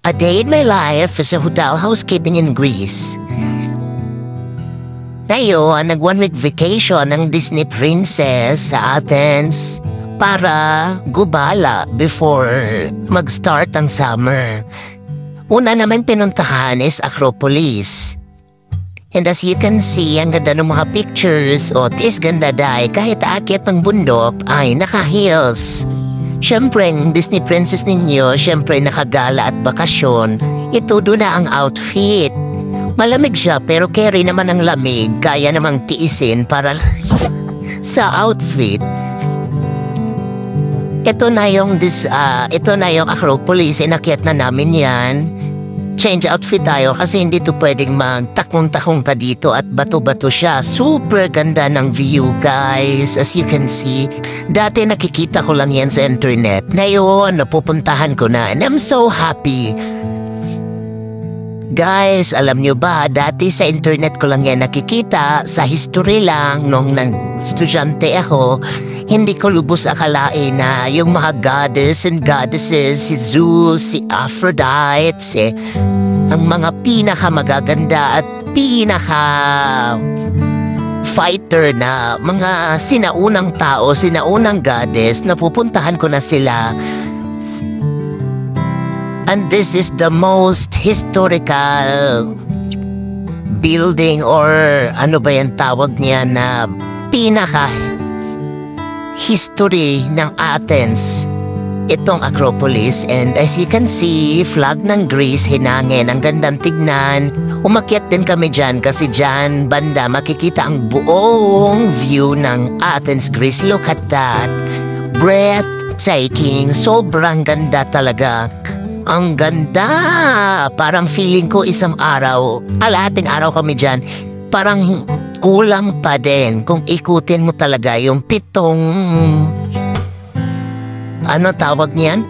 A day in my life as a hotel housekeeping in Greece. Ngayon, nag-one-week vacation ng Disney princess sa Athens para gubala before mag-start ang summer. Una naman pinuntahan is Acropolis. And as you can see, ang ganda ng mga pictures o tis ganda dahil kahit aakyat ng bundok ay naka-heels. Siyempre, ang Disney princess ninyo, siyempre nakagala at bakasyon, ito doon na ang outfit. Malamig siya pero carry naman ang lamig, kaya namang tiisin para sa outfit. Ito na yung Acropolis, inakyat na namin yan. Change outfit tayo kasi hindi to pwedeng magtakong-takong ka dito at bato-bato siya. Super ganda ng view, guys. As you can see, dati nakikita ko lang yan sa internet. Ngayon, napupuntahan ko na and I'm so happy. Guys, alam nyo ba, dati sa internet ko lang yan nakikita, sa history lang nung estudyante ako. Hindi ko lubos akalain na yung mga goddess and goddesses, si Zeus, si Aphrodite, ang mga pinakamagaganda at fighter na mga sinaunang tao, sinaunang goddess, napupuntahan ko na sila. And this is the most historical building or ano ba yan tawag niya na history ng Athens, itong Acropolis. And as you can see, flag ng Greece, hinangin, ang gandang tignan. Umakyat din kami dyan kasi dyan banda makikita ang buong view ng Athens, Greece. Look at that, breathtaking, sobrang ganda talaga. Ang ganda, parang feeling ko isang araw, kalahating araw kami dyan, parang kulang pa din kung ikutin mo talaga yung pitong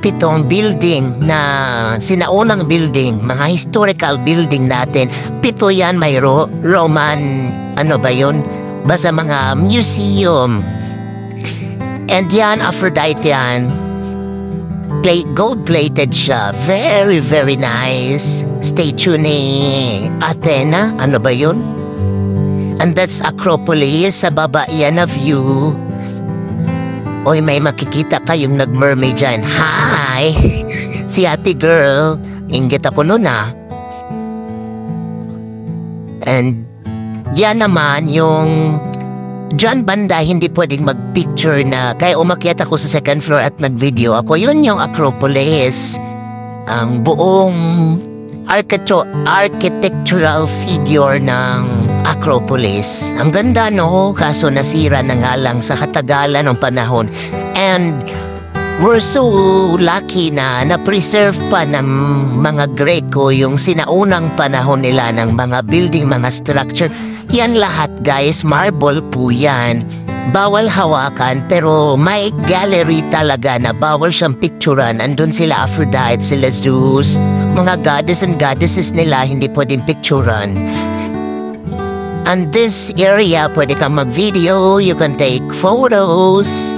pitong building na sinaunang building, mga historical building natin. Pito yan, may Roman, basta mga museum. And yan, Aphrodite yan. Gold-plated siya. Very, very nice. Statue ni Athena, And that's Acropolis, sa baba yan na view. Oy, may makikita kayong nag-mermaid dyan. Hi! Si ate girl, inggit ako nun And yan naman yung dyan banda, hindi pwedeng mag-picture na. Kaya umakyat ako sa second floor at nag-video ako. Yun yung Acropolis. Ang buong architectural figure ng Acropolis. Ang ganda, no? Kaso nasira na nga lang sa katagalan ng panahon. And we're so lucky na na-preserve pa ng mga Greco yung sinaunang panahon nila ng mga building, mga structure. Yan lahat, guys, marble po yan. Bawal hawakan pero may gallery talaga na bawal siyang picturean. Andun sila Aphrodite, sila Zeus, mga goddess and goddesses nila hindi pwedeng picturean. And this area, pwede kang mag-video, you can take photos.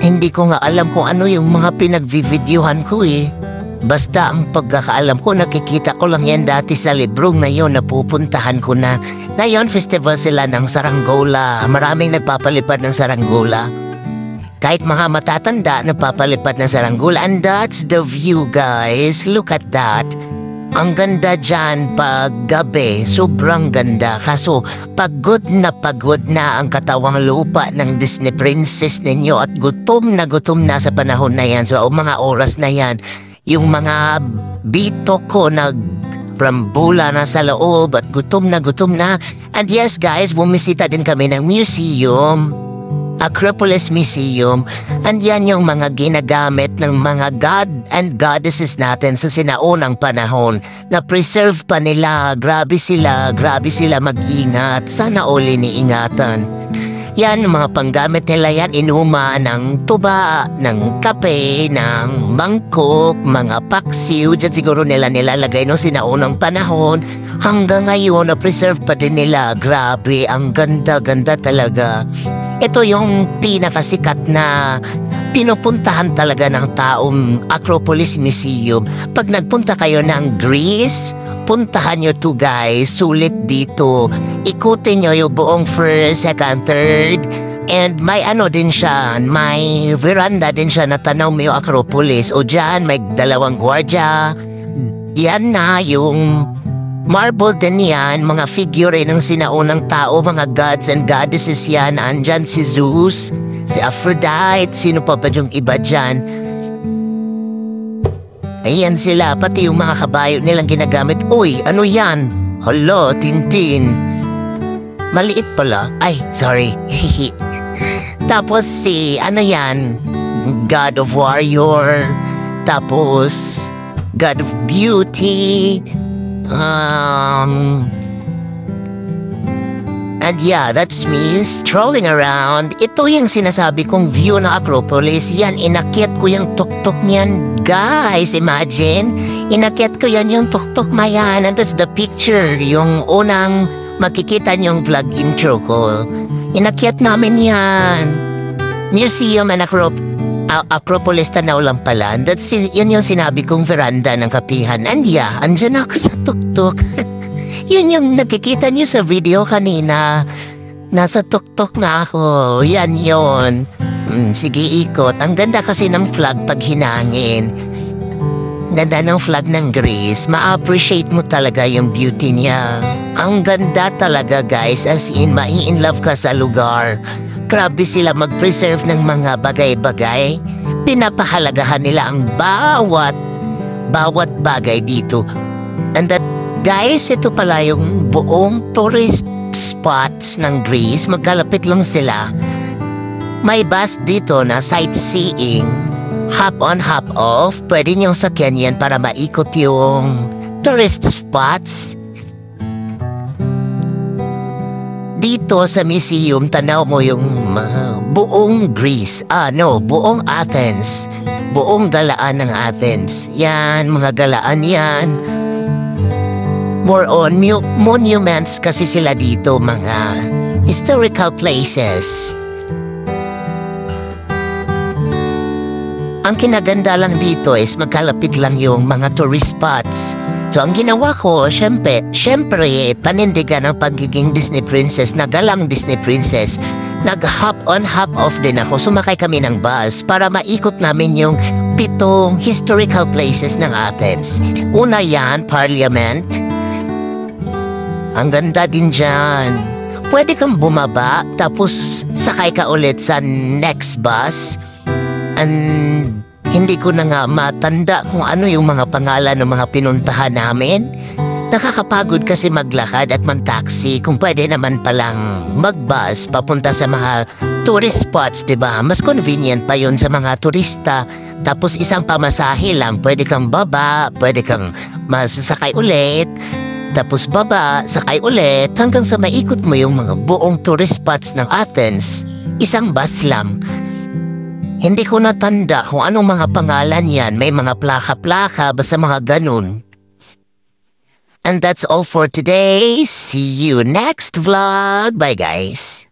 Hindi ko nga alam kung ano yung mga pinag-videohan ko Basta ang pagkakaalam ko, nakikita ko lang yan dati sa libro. Ngayon, napupuntahan ko na. Ngayon, festival sila ng saranggola. Maraming nagpapalipad ng saranggola. Kahit mga matatanda, nagpapalipad ng saranggola. And that's the view, guys. Look at that. Ang ganda dyan pag gabi, sobrang ganda. Kaso pagod na ang katawang lupa ng Disney princess ninyo at gutom na sa panahon na yan. So mga oras na yan, yung mga bito ko nagprambula na sa loob at gutom na. And yes, guys, bumisita din kami ng museum, Acropolis Museum. And yan yung mga ginagamit ng mga god and goddesses natin sa sinaunang panahon. Na-preserve pa nila. Grabe sila mag-ingat. Sana all iniingatan. Yan, mga panggamit nila yan, inuman ng tuba, ng kape, ng mangkok, mga paksiw. Diyan siguro nila nilalagay no sinaunang panahon. Hanggang ngayon, na-preserve pa din nila. Grabe, ang ganda-ganda talaga. Ito yung pinakasikat na pinupuntahan talaga ng taong Acropolis Museum. Pag nagpunta kayo ng Greece, puntahan nyo to guys, sulit dito. Ikutin nyo yung buong first, second, third, and may ano din siya, may veranda din siya na tanaw mo yung Acropolis. O dyan, may dalawang gwardya. Yan na yung marble din yan, mga figure ng sinaunang tao, mga gods and goddesses yan. Andyan si Zeus, si Aphrodite, sino pa ba yung iba dyan? Ayan sila, pati yung mga kabayo nilang ginagamit. Uy, ano yan? Hala, Tintin. Maliit pala. Ay, sorry. Tapos si, ano yan? God of Warrior. Tapos, God of Beauty. And yeah, that's me strolling around. Ito yung sinasabi kong view ng Acropolis. Yan, inakyat ko yung tuktok niyan. Guys, imagine. Inakyat ko yan yung tuktok na yan. And that's the picture. Yung unang makikita niyong vlog intro ko. Inakyat namin yan. Museum and Acropolis tanaw lang pala. That's yun yung sinabi kong veranda ng kapihan. And yeah, andyan ako sa tuktok. Yun yung nakikita niyo sa video kanina. Nasa tuktok na ako. Yan yun. Sige, ikot. Ang ganda kasi ng flag pag hinangin. Ganda ng flag ng Greece. Ma-appreciate mo talaga yung beauty niya. Ang ganda talaga guys. As in, mai-inlove ka sa lugar. Grabe sila mag-preserve ng mga bagay-bagay. Pinapahalagahan nila ang bawat bagay dito. And that, guys, ito pala yung buong tourist spots ng Greece. Magkalapit lang sila. May bus dito na sightseeing. Hop on, hop off. Pwede niyong sakyan yan para maikot yung tourist spots. Dito sa museum, tanaw mo yung buong Greece. Buong Athens. Buong galaan ng Athens. Yan, mga galaan yan. More on monuments kasi sila dito, mga historical places. Ang kinaganda lang dito is magkalapit lang yung mga tourist spots. So ang ginawa ko, syempre, panindigan ang pagiging Disney princess, nagalang Disney princess. Nag-hop on, hop off din ako. Sumakay kami ng bus para maikot namin yung 7 historical places ng Athens. Una yan, Parliament. Ang ganda din dyan. Pwede kang bumaba, tapos sakay ka ulit sa next bus. And hindi ko na nga matanda kung ano yung mga pangalan ng mga pinuntahan namin. Nakakapagod kasi maglakad at mag-taxi. Kung pwede naman palang mag-bus papunta sa mga tourist spots, diba? Mas convenient pa yun sa mga turista. Tapos isang pamasahe lang, pwede kang baba, pwede kang masasakay ulit. Tapos baba, sakay ulit, hanggang sa maikot mo yung mga buong tourist spots ng Athens. Isang bus lang. Hindi ko natanda kung anong mga pangalan yan. May mga plaka-plaka, basta mga ganun. And that's all for today. See you next vlog. Bye guys.